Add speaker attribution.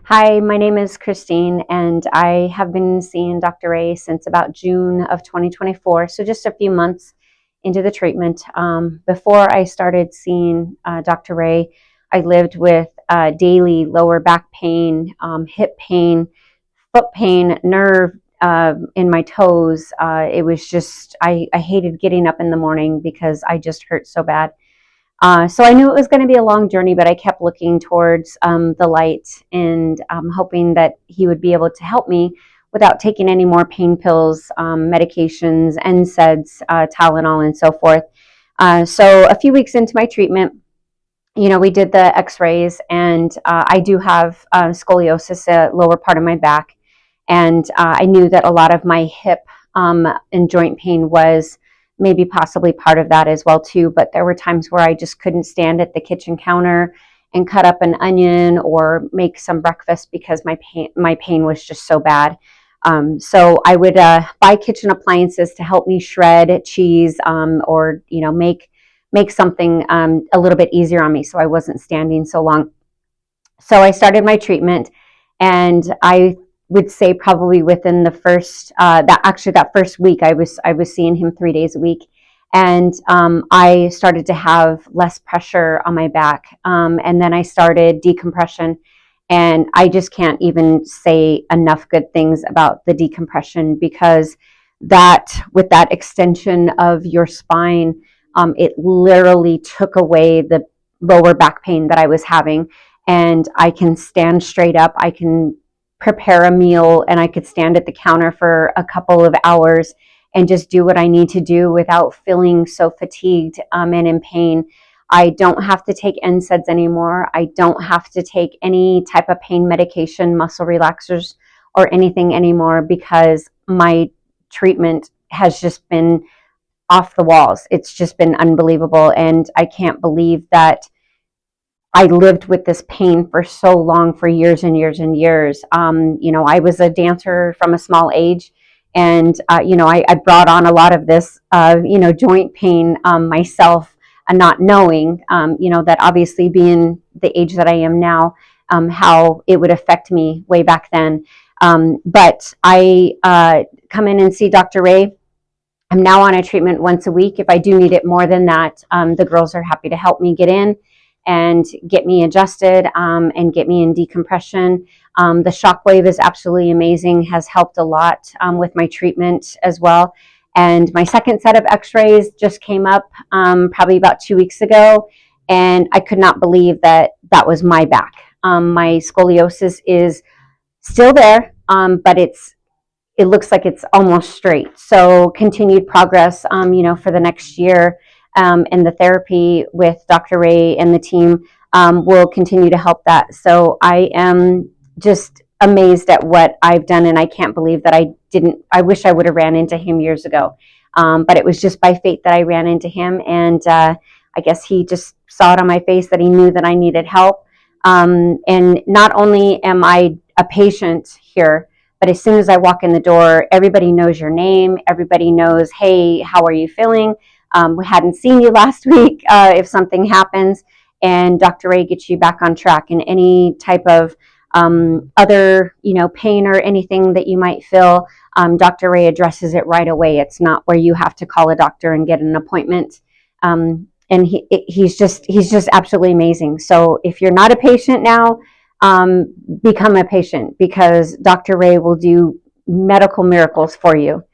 Speaker 1: Hi, my name is Christine, and I have been seeing Dr. Ray since about June of 2024, so just a few months into the treatment. Before I started seeing Dr. Ray, I lived with daily lower back pain, hip pain, foot pain, nerve in my toes. It was just, I hated getting up in the morning because I just hurt so bad. So I knew it was going to be a long journey, but I kept looking towards the light and hoping that he would be able to help me without taking any more pain pills, medications, NSAIDs, Tylenol, and so forth. So a few weeks into my treatment, we did the x-rays, and I do have scoliosis, lower part of my back. And I knew that a lot of my hip and joint pain was maybe possibly part of that as well too. But there were times where I just couldn't stand at the kitchen counter and cut up an onion or make some breakfast because my pain was just so bad. So I would buy kitchen appliances to help me shred cheese or make something a little bit easier on me so I wasn't standing so long. So I started my treatment, and I would say probably within the first that first week I was seeing him 3 days a week, and I started to have less pressure on my back, and then I started decompression, and I just can't even say enough good things about the decompression, because with that extension of your spine, it literally took away the lower back pain that I was having, and I can stand straight up. I can prepare a meal, and I could stand at the counter for a couple of hours and just do what I need to do without feeling so fatigued and in pain. I don't have to take NSAIDs anymore. I don't have to take any type of pain medication, muscle relaxers, or anything anymore, because my treatment has just been off the walls. It's just been unbelievable, and I can't believe that I lived with this pain for so long, for years and years and years. I was a dancer from a small age, and I brought on a lot of this, joint pain myself, and not knowing, that obviously being the age that I am now, how it would affect me way back then. But I come in and see Dr. Ray. I'm now on a treatment once a week. If I do need it more than that, the girls are happy to help me get in and get me adjusted and get me in decompression. The shockwave is absolutely amazing, has helped a lot with my treatment as well. And my second set of x-rays just came up probably about 2 weeks ago, and I could not believe that was my back. My scoliosis is still there, but it looks like it's almost straight. So continued progress, for the next year. And the therapy with Dr. Ray and the team will continue to help that. So I am just amazed at what I've done, and I can't believe that I wish I would have ran into him years ago. But it was just by fate that I ran into him, and I guess he just saw it on my face that he knew that I needed help. And not only am I a patient here, but as soon as I walk in the door, everybody knows your name. Everybody knows, hey, how are you feeling? We hadn't seen you last week if something happens, and Dr. Ray gets you back on track. And any type of other, pain or anything that you might feel, Dr. Ray addresses it right away. It's not where you have to call a doctor and get an appointment. And he's just absolutely amazing. So if you're not a patient now, become a patient, because Dr. Ray will do medical miracles for you.